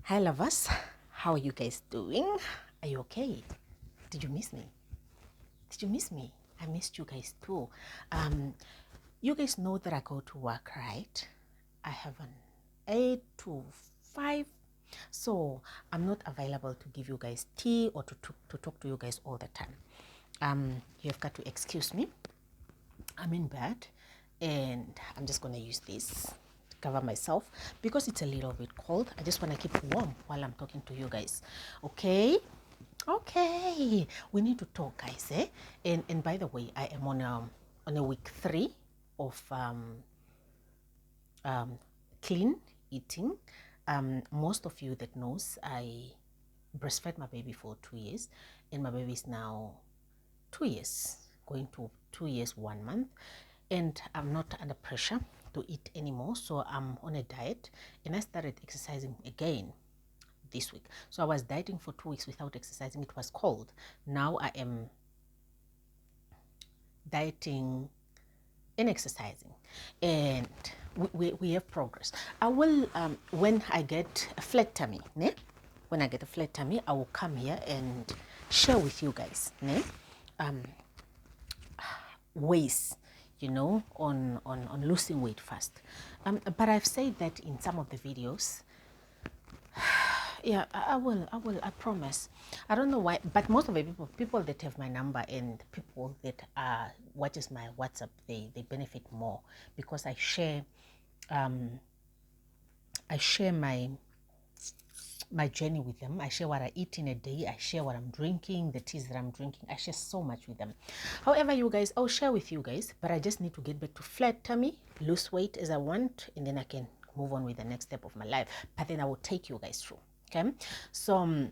Hi lovers, how are you guys doing? Are you okay? Did you miss me? Did you miss me? I missed you guys too. You guys know that I go to work, right? I have an 8 to 5, so I'm not available to give you guys tea or to talk to you guys all the time. You've got to excuse me. I'm in bed and I'm just going to use this to cover myself because it's a little bit cold. I just want to keep warm while I'm talking to you guys. Okay? Okay. We need to talk, guys. And by the way, I am on a week 3 of clean eating. Most of you that knows, I breastfed my baby for 2 years, and my baby is now 2 years, going to 2 years 1 month, and I'm not under pressure to eat anymore, so I'm on a diet, and I started exercising again this week. So I was dieting for 2 weeks without exercising. It was cold. Now I am dieting and exercising, and we have progress. I will when I get a flat tummy, ne? When I get a flat tummy, I will come here and share with you guys, ne? Ways, you know, on losing weight fast. But I've said that in some of the videos. Yeah, I will, I promise. I don't know why, but most of the people that have my number and people that watches my WhatsApp, they benefit more because I share my journey with them. I share what I eat in a day. I share what I'm drinking, the teas that I'm drinking. I share so much with them. However, you guys, I'll share with you guys, but I just need to get back to flat tummy, lose weight as I want, and then I can move on with the next step of my life. But then I will take you guys through. Okay, so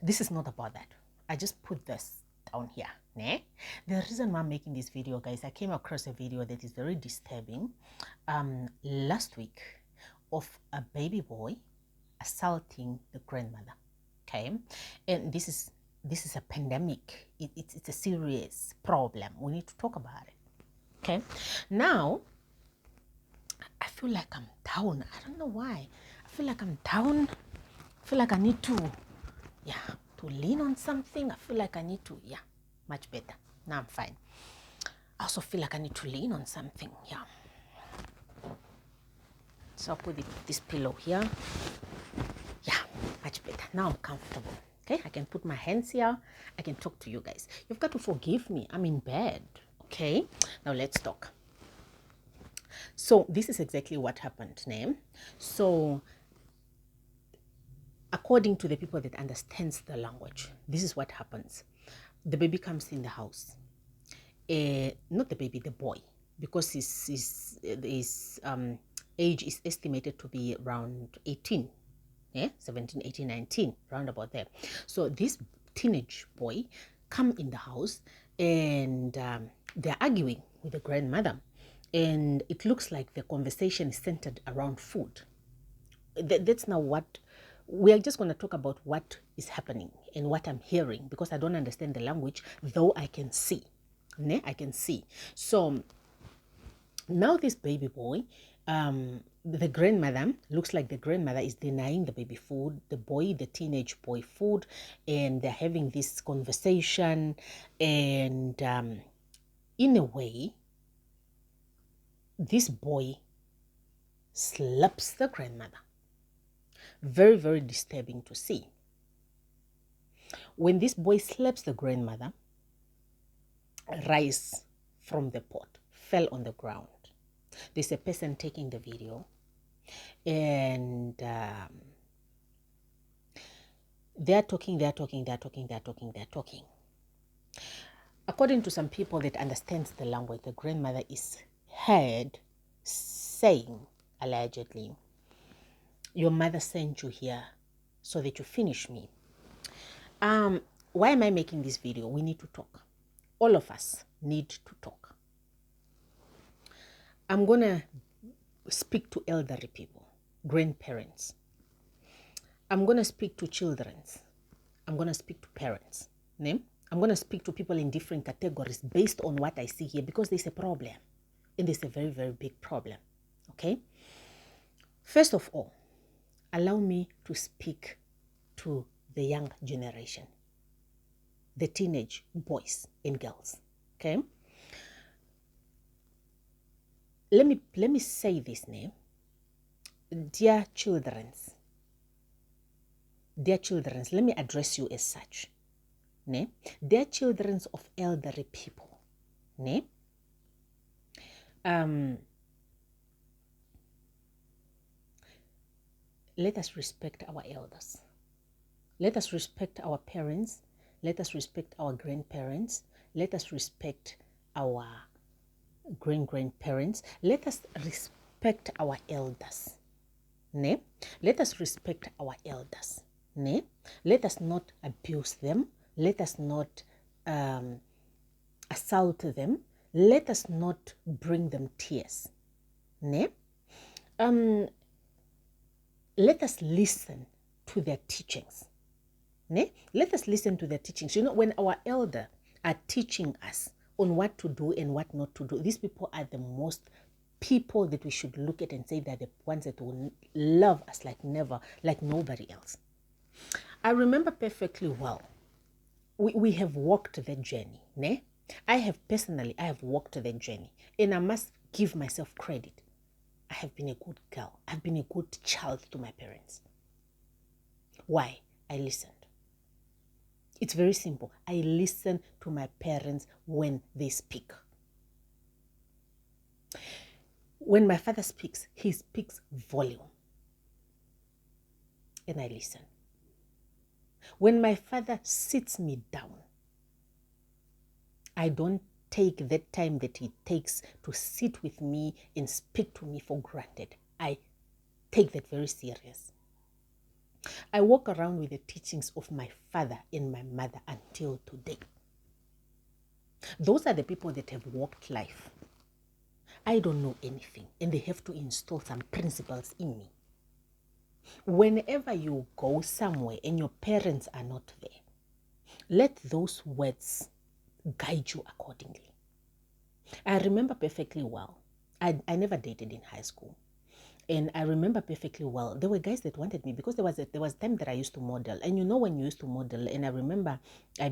this is not about that. I just put this down here. Ne? The reason why I'm making this video, guys, I came across a video that is very disturbing last week of a baby boy assaulting the grandmother. Okay, and this is a pandemic. It's a serious problem. We need to talk about it. Okay, now I feel like I'm down. I don't know why. I feel like I'm down. I feel like I need to, to lean on something. I feel like I need to, much better. Now I'm fine. I also feel like I need to lean on something. Yeah. So I'll put this pillow here. Yeah, much better. Now I'm comfortable. Okay, I can put my hands here. I can talk to you guys. You've got to forgive me. I'm in bed. Okay, now let's talk. So this is exactly what happened, Name. So according to the people that understands the language, this is what happens. The baby comes in the house. Not the baby, the boy, because his age is estimated to be around 18, 17, 18, 19, round about there. So this teenage boy come in the house and they're arguing with the grandmother. And it looks like the conversation is centered around food. That's now what we are just going to talk about, what is happening and what I'm hearing, because I don't understand the language, though I can see. I can see. So now this baby boy, the grandmother, looks like the grandmother is denying the baby food, the boy, the teenage boy, food, and they're having this conversation. And in a way, this boy slaps the grandmother. Very, very disturbing to see. When this boy slaps the grandmother, rice from the pot fell on the ground. There's a person taking the video, and they're talking. According to some people that understands the language, the grandmother is heard saying, allegedly, your mother sent you here so that you finish me. Why am I making this video? We need to talk. All of us need to talk. I'm going to speak to elderly people, grandparents. I'm going to speak to children. I'm going to speak to parents. I'm going to speak to people in different categories based on what I see here, because there's a problem. And there's a very, very big problem. Okay? First of all, allow me to speak to the young generation, the teenage boys and girls. Okay? Let me say this name. Dear children, let me address you as such. Ne? Dear children of elderly people. Ne? Let us respect our elders. Let us respect our parents. Let us respect our grandparents. Let us respect our grandparents. Let us respect our elders. Ne? Let us respect our elders. Ne? Let us not abuse them. Let us not assault them. Let us not bring them tears. Ne? Let us listen to their teachings. Ne? Let us listen to their teachings. You know, when our elder are teaching us on what to do and what not to do, these people are the most people that we should look at and say they're the ones that will love us like never, like nobody else. I remember perfectly well. We have walked that journey. Ne? I have walked that journey. And I must give myself credit. I have been a good girl. I've been a good child to my parents. Why? I listened. It's very simple. I listen to my parents when they speak. When my father speaks, he speaks volume. And I listen. When my father sits me down, I don't take that time that he takes to sit with me and speak to me for granted. I take that very serious. I walk around with the teachings of my father and my mother until today. Those are the people that have walked life. I don't know anything, and they have to install some principles in me. Whenever you go somewhere and your parents are not there, let those words guide you accordingly. I remember perfectly well. I never dated in high school. And I remember perfectly well, there were guys that wanted me because there was time that I used to model. And you know when you used to model, and I remember I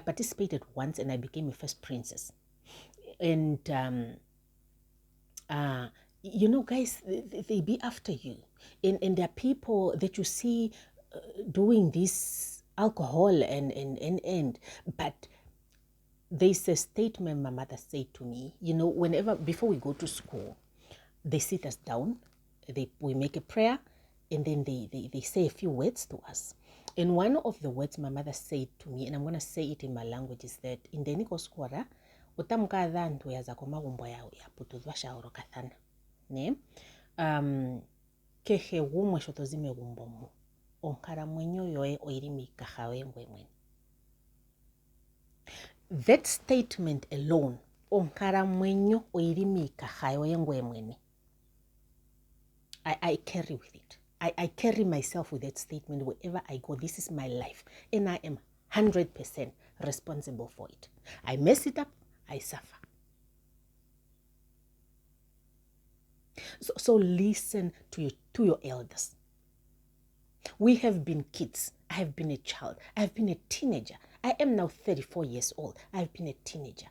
participated once and I became a first princess. And you know, guys, they be after you. And there are people that you see doing this alcohol and but there's a statement my mother said to me, you know, before we go to school, they sit us down, we make a prayer, and then they say a few words to us. And one of the words my mother said to me, and I'm going to say it in my language, is that in the niko squara, utamukadha ntu yaza komagumbo ya putudwa shauro kathana. Ne? Kehe gumwe shotozime gumbomu. Onkara mwenyo yoe oirimi kahawe mwen. That statement alone, onkara mwenyo oirimi kahawe mwen. I carry with it. I carry myself with that statement wherever I go. This is my life. And I am 100% responsible for it. I mess it up, I suffer. So listen to your elders. We have been kids. I have been a child. I have been a teenager. I am now 34 years old. I have been a teenager.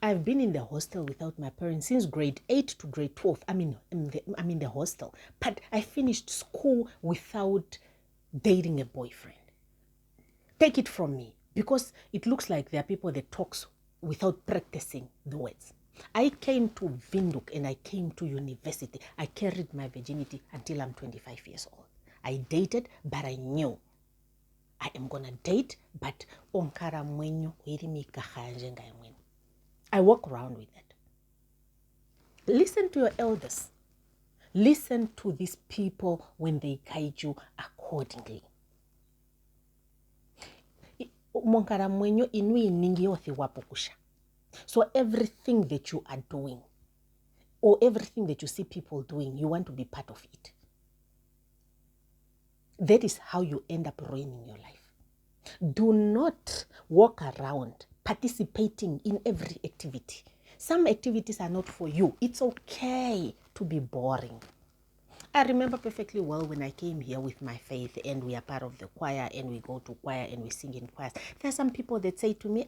I've been in the hostel without my parents since grade 8 to grade 12. I'm in the hostel. But I finished school without dating a boyfriend. Take it from me, because it looks like there are people that talks without practicing the words. I came to Windhoek and I came to university. I carried my virginity until I'm 25 years old. I dated, but I knew I am gonna date, but onkara mwenyo irimi kahanje ngaimwen. I walk around with that. Listen to your elders. Listen to these people when they guide you accordingly. Monkara mwenyo inui ningi yote wapokusha. So everything that you are doing, or everything that you see people doing, you want to be part of it. That is how you end up ruining your life. Do not walk around participating in every activity. Some activities are not for you. It's okay to be boring. I remember perfectly well when I came here with my faith and we are part of the choir and we go to choir and we sing in choirs. There are some people that say to me,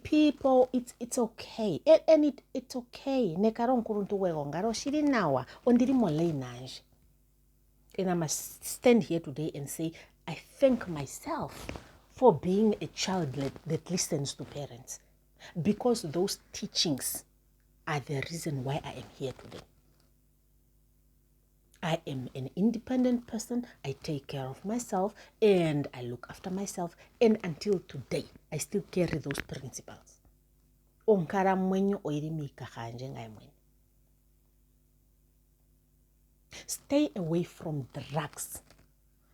people, it's okay. And it's okay. And I must stand here today and say, I thank myself for being a child that listens to parents. Because those teachings are the reason why I am here today. I am an independent person. I take care of myself and I look after myself. And until today, I still carry those principles. Stay away from drugs.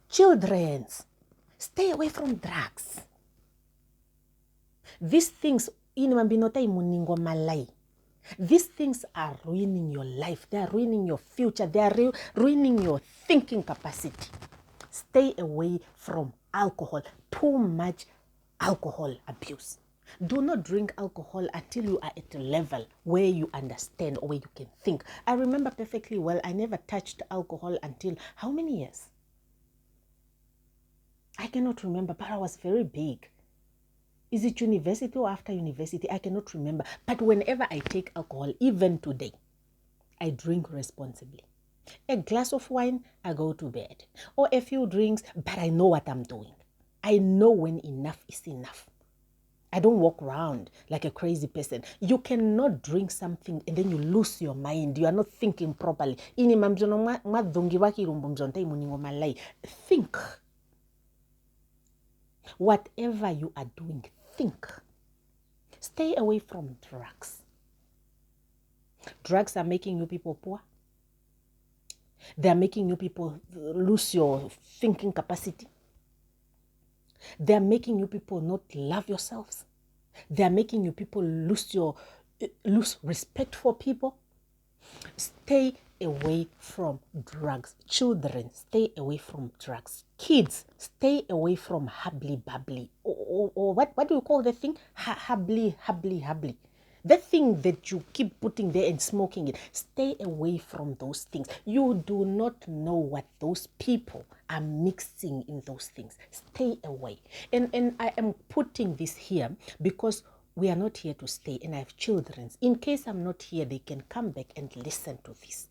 Children, stay away from drugs. These things, these things are ruining your life. They are ruining your future. They are ruining your thinking capacity. Stay away from alcohol. Too much alcohol abuse. Do not drink alcohol until you are at a level where you understand or where you can think. I remember perfectly well, I never touched alcohol until how many years? I cannot remember, but I was very big. Is it university or after university? I cannot remember. But whenever I take alcohol, even today, I drink responsibly. A glass of wine, I go to bed. Or a few drinks, but I know what I'm doing. I know when enough is enough. I don't walk around like a crazy person. You cannot drink something and then you lose your mind. You are not thinking properly. Think. Whatever you are doing, think. Stay away from drugs. Drugs are making you people poor. They are making you people lose your thinking capacity. They are making you people not love yourselves. They are making you people lose respect for people. Stay away from drugs. Children, stay away from drugs. Kids, stay away from hubbly bubbly. Or what do you call the thing? Hubbly. The thing that you keep putting there and smoking it. Stay away from those things. You do not know what those people are mixing in those things. Stay away. And I am putting this here because we are not here to stay, and I have children. In case I'm not here, they can come back and listen to this.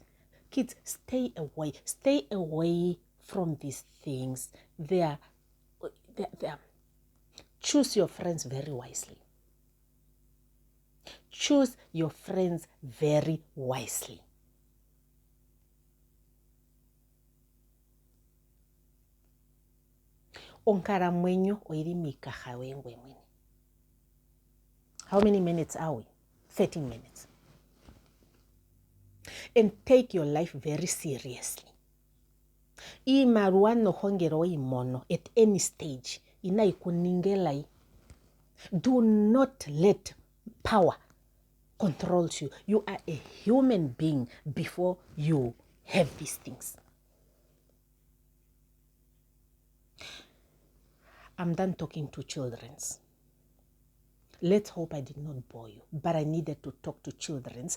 Kids, stay away. Stay away from these things. They are. Choose your friends very wisely. Choose your friends very wisely. Onkara mwenyo oirimika hawengwe mwini. How many minutes are we? 13 minutes. And take your life very seriously. Imaruano hongero imono at any stage. Inaikuningelai. Do not let power control you. You are a human being before you have these things. I'm done talking to children. Let's hope I did not bore you, but I needed to talk to children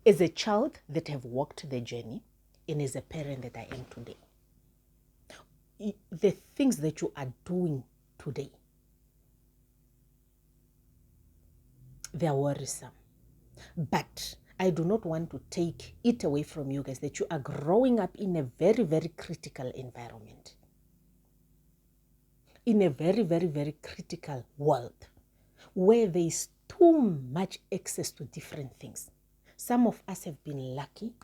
as a child that have walked the journey and as a parent that I am today. The things that you are doing today, they are worrisome. But I do not want to take it away from you guys that you are growing up in a very, very critical environment. In a very, very, very critical world where there is too much access to different things. Some of us have been lucky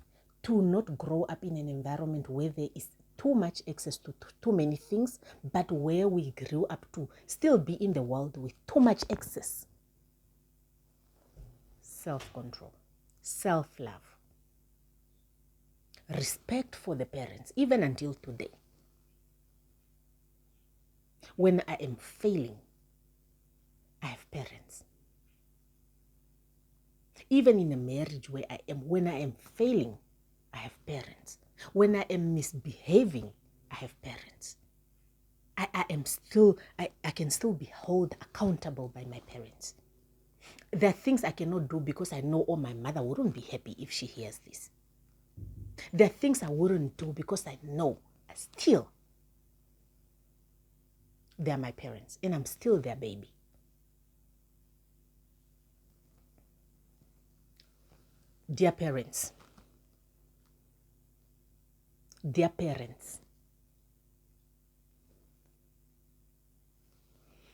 to not grow up in an environment where there is too much access to too many things, but where we grew up to still be in the world with too much access. Self-control, self-love, respect for the parents, even until today. When I am failing, I have parents. Even in a marriage where I am, when I am failing, I have parents. When I am misbehaving, I have parents. I can still be held accountable by my parents. There are things I cannot do because I know, oh, my mother wouldn't be happy if she hears this. There are things I wouldn't do because I know still they're my parents and I'm still their baby. Dear parents,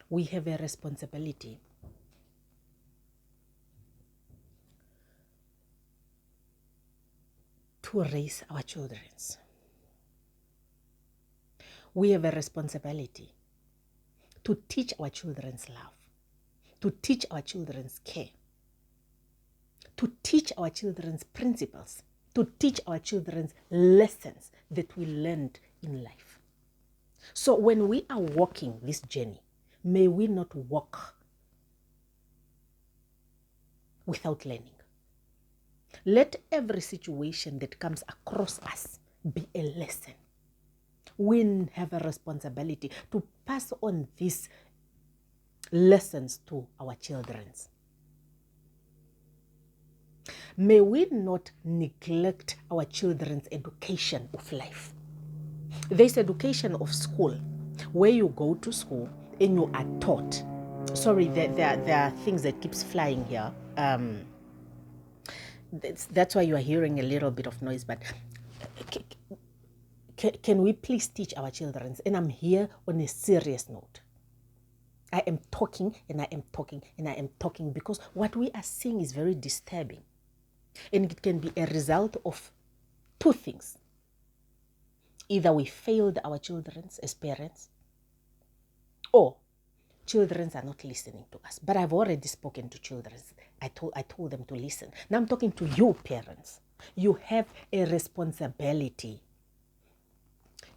we have a responsibility to raise our children. We have a responsibility to teach our children's love, to teach our children's care, to teach our children's principles, to teach our children's lessons that we learned in life. So when we are walking this journey, may we not walk without learning. Let every situation that comes across us be a lesson. We have a responsibility to pass on these lessons to our children. May we not neglect our children's education of life. There's education of school, where you go to school and you are taught. Sorry, there are things that keeps flying here. That's why you are hearing a little bit of noise, but can we please teach our children? And I'm here on a serious note. I am talking and I am talking and I am talking because what we are seeing is very disturbing. And it can be a result of two things. Either we failed our children as parents, or children are not listening to us. But I've already spoken to children. I told them to listen. Now I'm talking to you, parents. You have a responsibility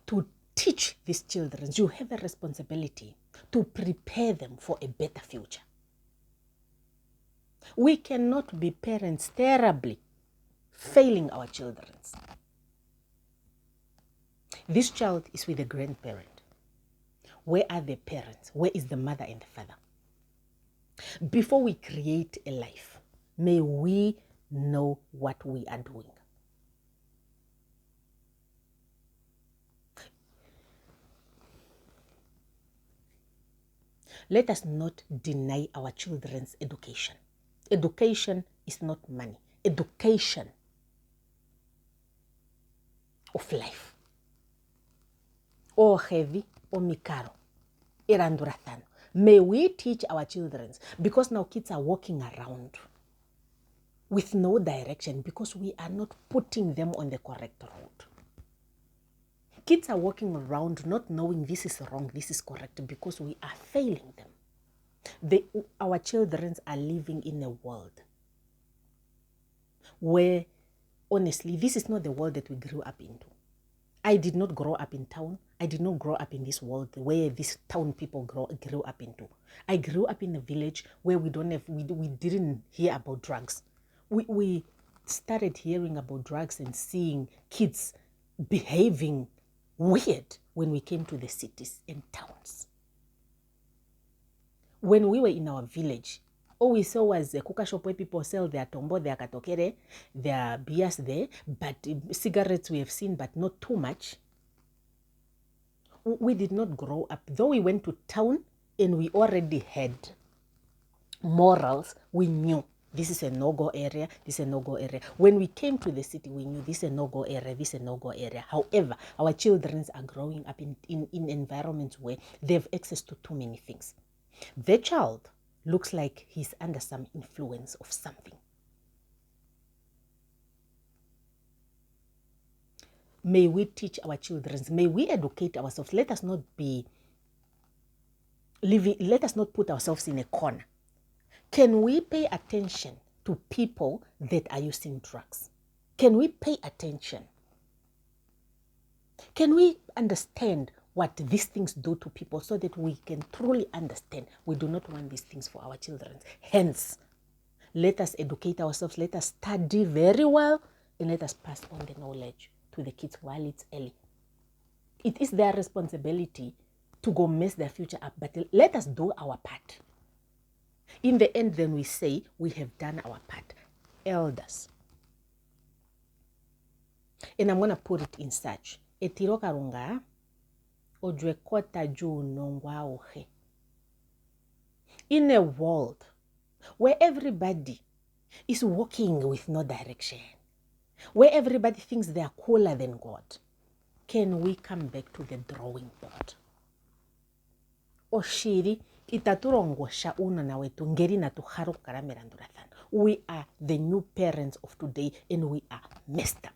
to teach these children. You have a responsibility to prepare them for a better future. We cannot be parents terribly failing our children. This child is with a grandparent. Where are the parents? Where is the mother and the father? Before we create a life, may we know what we are doing. Let us not deny our children's education. Education is not money. Education of life. O heavy, o mikaro, irandurathano. May we teach our children, because now kids are walking around with no direction because we are not putting them on the correct road. Kids are walking around not knowing this is wrong, this is correct, because we are failing them. Our children are living in a world where, honestly, this is not the world that we grew up into. I did not grow up in town. I did not grow up in this world where these town people grew up into. I grew up in a village where we didn't hear about drugs. We started hearing about drugs and seeing kids behaving weird when we came to the cities and towns. When we were in our village, all we saw was a coca shop where people sell their tombo, their katokere, their beers there, but cigarettes we have seen, but not too much. We did not grow up. Though we went to town and we already had morals, we knew this is a no-go area, this is a no-go area. When we came to the city, we knew this is a no-go area, this is a no-go area. However, our children are growing up in environments where they have access to too many things. The child looks like he's under some influence of something. May we teach our children, may we educate ourselves. Let us not put ourselves in a corner. Can we pay attention to people that are using drugs? Can we pay attention? Can we understand what these things do to people so that we can truly understand we do not want these things for our children? Hence, let us educate ourselves, let us study very well, and let us pass on the knowledge to the kids while it's early. It is their responsibility to go mess their future up, but let us do our part. In the end, then we say we have done our part. Elders. And I'm going to put it in such. Etiro karunga ojwe kota juu nongwa ohe. In a world where everybody is walking with no direction, where everybody thinks they are cooler than God, can we come back to the drawing board? Oshiri itaturongosha uno na wetu ngeri na tuharu karamera ndurathan. We are the new parents of today and we are messed up.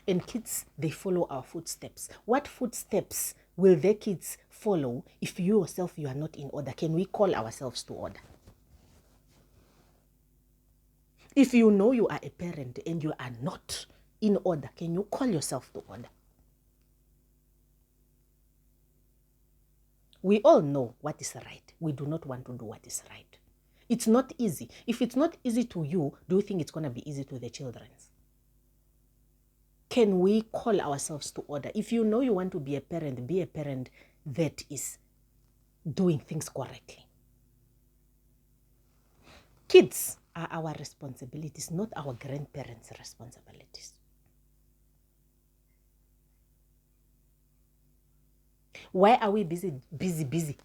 And kids, they follow our footsteps. What footsteps will their kids follow if you yourself, you are not in order? Can we call ourselves to order? If you know you are a parent and you are not in order, can you call yourself to order? We all know what is right. We do not want to do what is right. It's not easy. If it's not easy to you, do you think it's going to be easy to the children? Can we call ourselves to order? If you know you want to be a parent that is doing things correctly. Kids are our responsibilities, not our grandparents' responsibilities. Why are we busy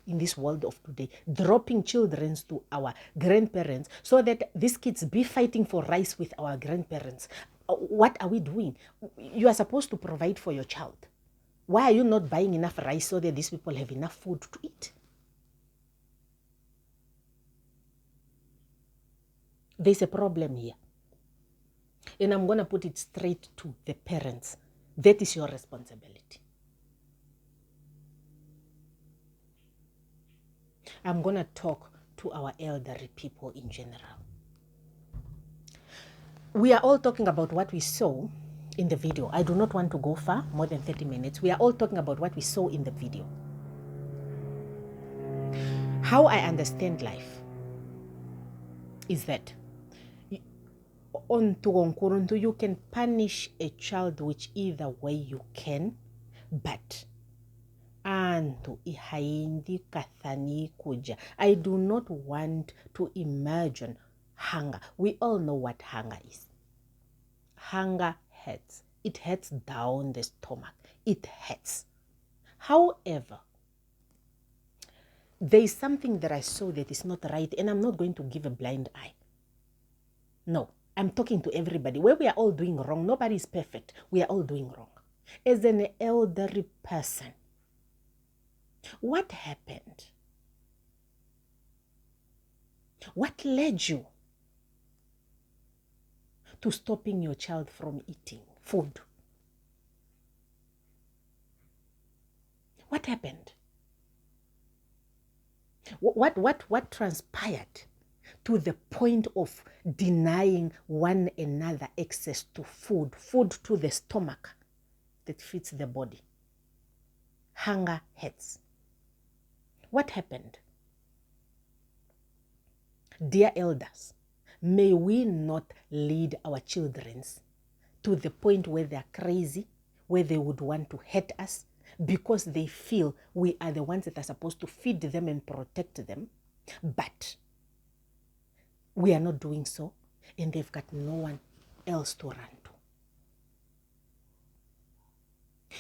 in this world of today, dropping children to our grandparents so that these kids be fighting for rice with our grandparents? What are we doing? You are supposed to provide for your child. Why are you not buying enough rice so that these people have enough food to eat? There's a problem here. And I'm going to put it straight to the parents. That is your responsibility. I'm going to talk to our elderly people in general. We are all talking about what we saw in the video. I do not want to go far, more than 30 minutes. We are all talking about what we saw in the video. How I understand life is that you can punish a child whichever way you can, but I do not want to imagine hunger. We all know what hunger is. Hunger hurts. It hurts down the stomach. It hurts. However, there is something that I saw that is not right, and I'm not going to give a blind eye. No, I'm talking to everybody. Where we are all doing wrong, nobody is perfect. We are all doing wrong. As an elderly person, what happened? What led you to stopping your child from eating food? What happened? What transpired to the point of denying one another access to food to the stomach that feeds the body? Hunger hurts. What happened? Dear elders, may we not lead our children to the point where they are crazy, where they would want to hurt us because they feel we are the ones that are supposed to feed them and protect them, but we are not doing so, and they've got no one else to run to.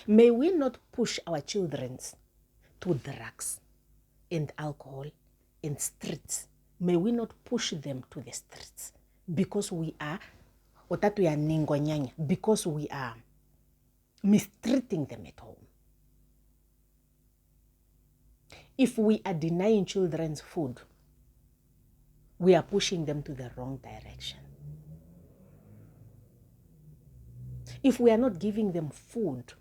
May we not push our children to drugs and alcohol and streets. May we not push them to the streets because we are because we are mistreating them at home. If we are denying children food, we are pushing them to the wrong direction. If we are not giving them food,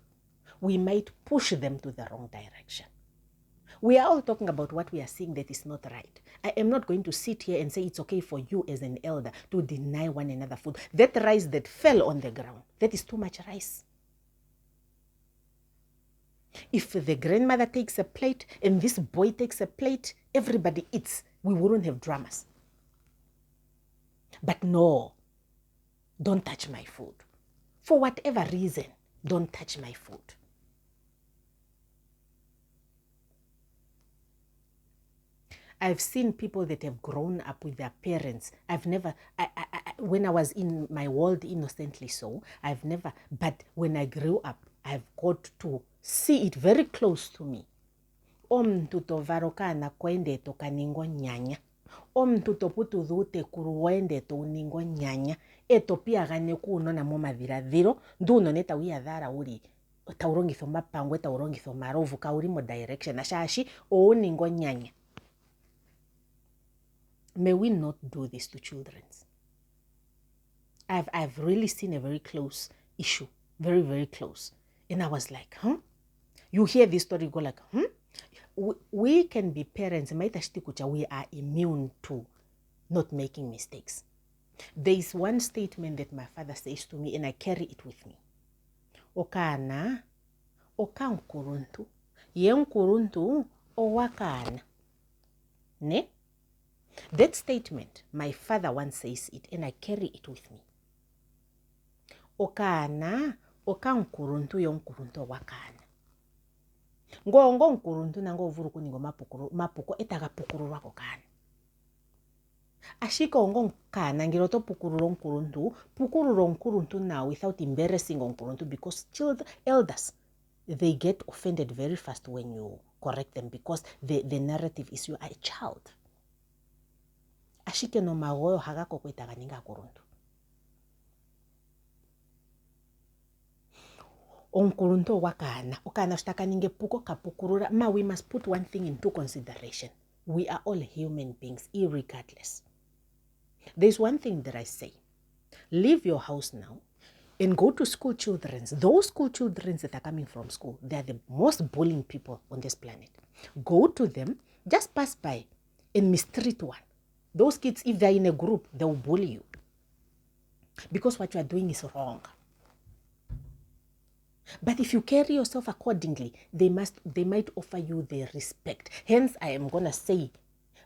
we might push them to the wrong direction. We are all talking about what we are seeing that is not right. I am not going to sit here and say it's okay for you as an elder to deny one another food. That rice that fell on the ground, that is too much rice. If the grandmother takes a plate and this boy takes a plate, everybody eats. We wouldn't have dramas. But no, don't touch my food. For whatever reason, don't touch my food. I've seen people that have grown up with their parents. When I was in my world innocently so, but when I grew up, I've got to see it very close to me. Omntu tovarokana kwende tokaningo nyanya. Omntu toputudhute kuruwende to uningo nyanya. Eto pia gane kuunona momadhiladhilo. Nduno neta wiyadhala uli taurongitha omapangwe, taurongitha omarovu, kauli mo direction. Ashashi ouningo nyanya. May we not do this to children. I've really seen a very close issue. Very, very close. And I was like, You hear this story, go like, We can be parents. We are immune to not making mistakes. There is one statement that my father says to me, and I carry it with me. Okana, okan kuruntu, yen kuruntu, owakana. Ne? That statement, my father once says it, and I carry it with me. Okana, okan kuruntu, yen kuruntu, owakana. Ngongo nkuruntu nango vuruku ningo mapuko etaga pukuru wako kana. Ashika ongo kana ngiroto pukuru nkuruntu now without embarrassing nkuruntu, because elders, they get offended very fast when you correct them, because the narrative is you are a child. Ashike no magoyo hagako kwetaga ninga kuruntu. Onkurunto wakana, okana shtaka ninge puko kapukurura. We must put one thing into consideration. We are all human beings, irregardless. There's one thing that I say. Leave your house now and go to school children. Those school children that are coming from school, they are the most bullying people on this planet. Go to them, just pass by and mistreat one. Those kids, if they're in a group, they will bully you. Because what you are doing is wrong. But if you carry yourself accordingly, they might offer you the respect. Hence, I am going to say,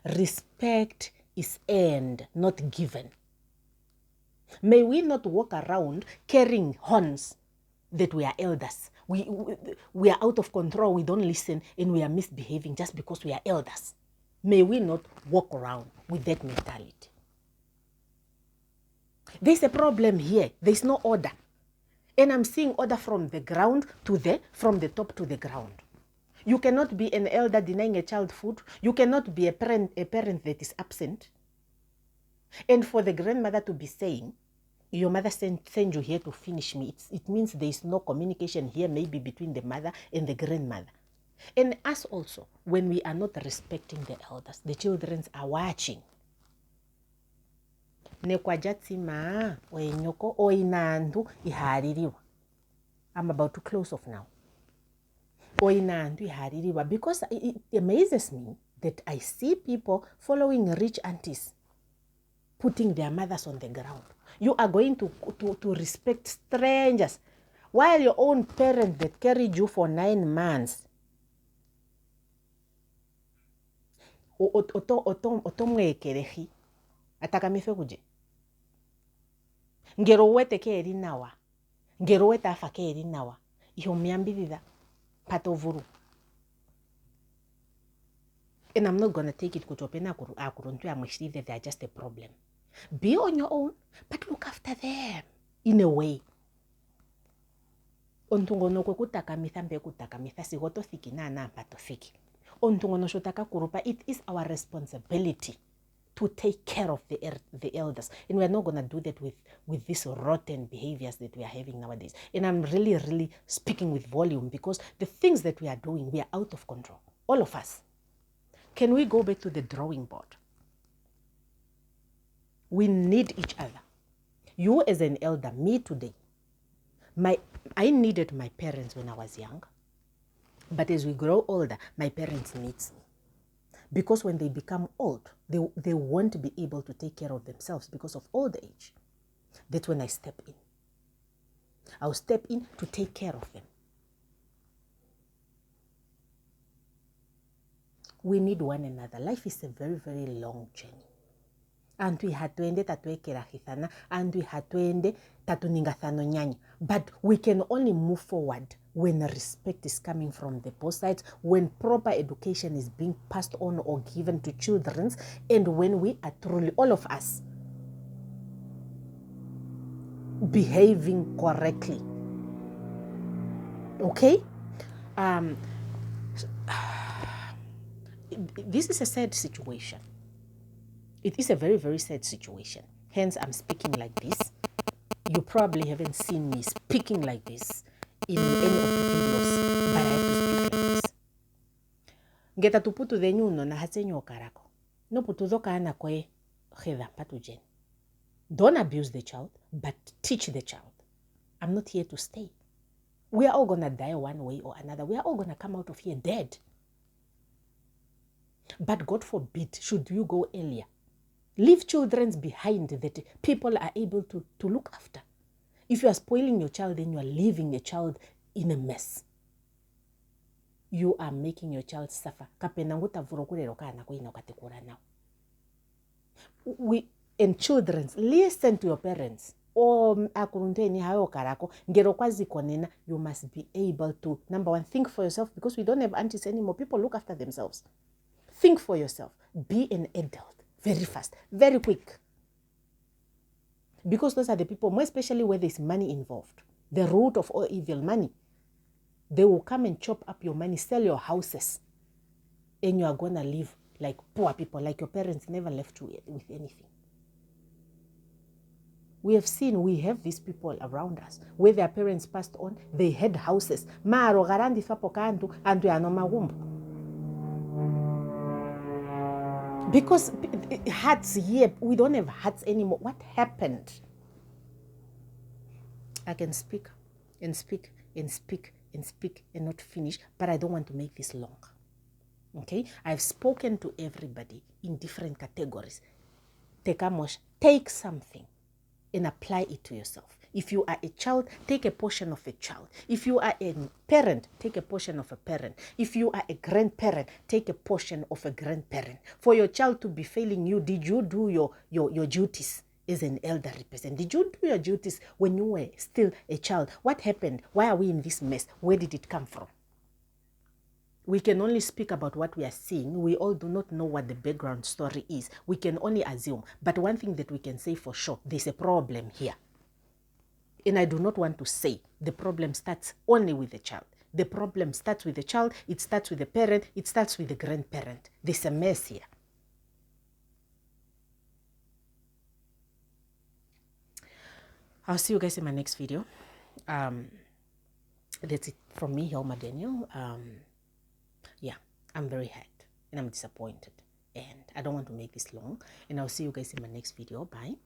respect is earned, not given. May we not walk around carrying horns that we are elders. We are out of control, we don't listen, and we are misbehaving just because we are elders. May we not walk around with that mentality. There's a problem here. There's no order. And I'm seeing order from the top to the ground. You cannot be an elder denying a child food. You cannot be a parent that is absent. And for the grandmother to be saying, your mother sent you here to finish me, it means there is no communication here, maybe between the mother and the grandmother. And us also, when we are not respecting the elders, the children are watching. Nekwajatima oenyoko oinandu ihaririwa. I'm about to close off now. Oinandu ihaririwa, because it amazes me that I see people following rich aunties, putting their mothers on the ground. You are going to respect strangers, while your own parents that carried you for 9 months. Otomwekerehi atakamitwe kuje. Ngero wete ke eri nawa. Ngero wete afa ke eri nawa. Iho miambidida patovuru. And I'm not going to take it kutopena akuruntu amwishiri that they are just a problem. Be on your own, but look after them in a way. Ontungono kwe kutakamitha mbe kutakamitha sigoto thiki na pato thiki. Ontungono shotaka kurupa, it is our responsibility to take care of the elders. And we're not going to do that with these rotten behaviors that we are having nowadays. And I'm really, really speaking with volume, because the things that we are doing, we are out of control. All of us. Can we go back to the drawing board? We need each other. You as an elder, me today. I needed my parents when I was young. But as we grow older, my parents need me. Because when they become old, they won't be able to take care of themselves because of old age. That's when I step in. I'll step in to take care of them. We need one another. Life is a very, very long journey. anthu ihatuende tatuekerahithana, anthu ihatuende tatuningathano nyanya. But we can only move forward when respect is coming from the both sides, when proper education is being passed on or given to children, and when we are truly, all of us, behaving correctly. Okay? This is a sad situation. It is a very, very sad situation. Hence, I'm speaking like this. You probably haven't seen me speaking like this in any of the videos, but I have to speak like this. Ngeta tuputu denyu no na hasenyo karako. No putu doka ana kwe kheda patujen. Don't abuse the child, but teach the child. I'm not here to stay. We are all going to die one way or another. We are all going to come out of here dead. But God forbid, should you go earlier, leave children behind that people are able to look after. If you are spoiling your child, then you are leaving a child in a mess. You are making your child suffer. And children, listen to your parents. You must be able to, number one, think for yourself, because we don't have aunties anymore. People look after themselves. Think for yourself. Be an adult very fast, very quick. Because those are the people, more especially where there's money involved, the root of all evil, money. They will come and chop up your money, sell your houses, and you are going to live like poor people, like your parents never left you with anything. We have seen, we have these people around us, where their parents passed on, they had houses. Because hearts here, we don't have hearts anymore. What happened? I can speak and speak and speak and speak and not finish, but I don't want to make this long. Okay? I've spoken to everybody in different categories. Take something and apply it to yourself. If you are a child, take a portion of a child. If you are a parent, take a portion of a parent. If you are a grandparent, take a portion of a grandparent. For your child to be failing you, did you do your duties as an elderly person? Did you do your duties when you were still a child? What happened? Why are we in this mess? Where did it come from? We can only speak about what we are seeing. We all do not know what the background story is. We can only assume. But one thing that we can say for sure, there's a problem here. And I do not want to say the problem starts only with the child. The problem starts with the child. It starts with the parent. It starts with the grandparent. There's a mess here. I'll see you guys in my next video. That's it from me, Helma Daniel. Yeah, I'm very hurt and I'm disappointed, and I don't want to make this long, and I'll see you guys in my next video. Bye.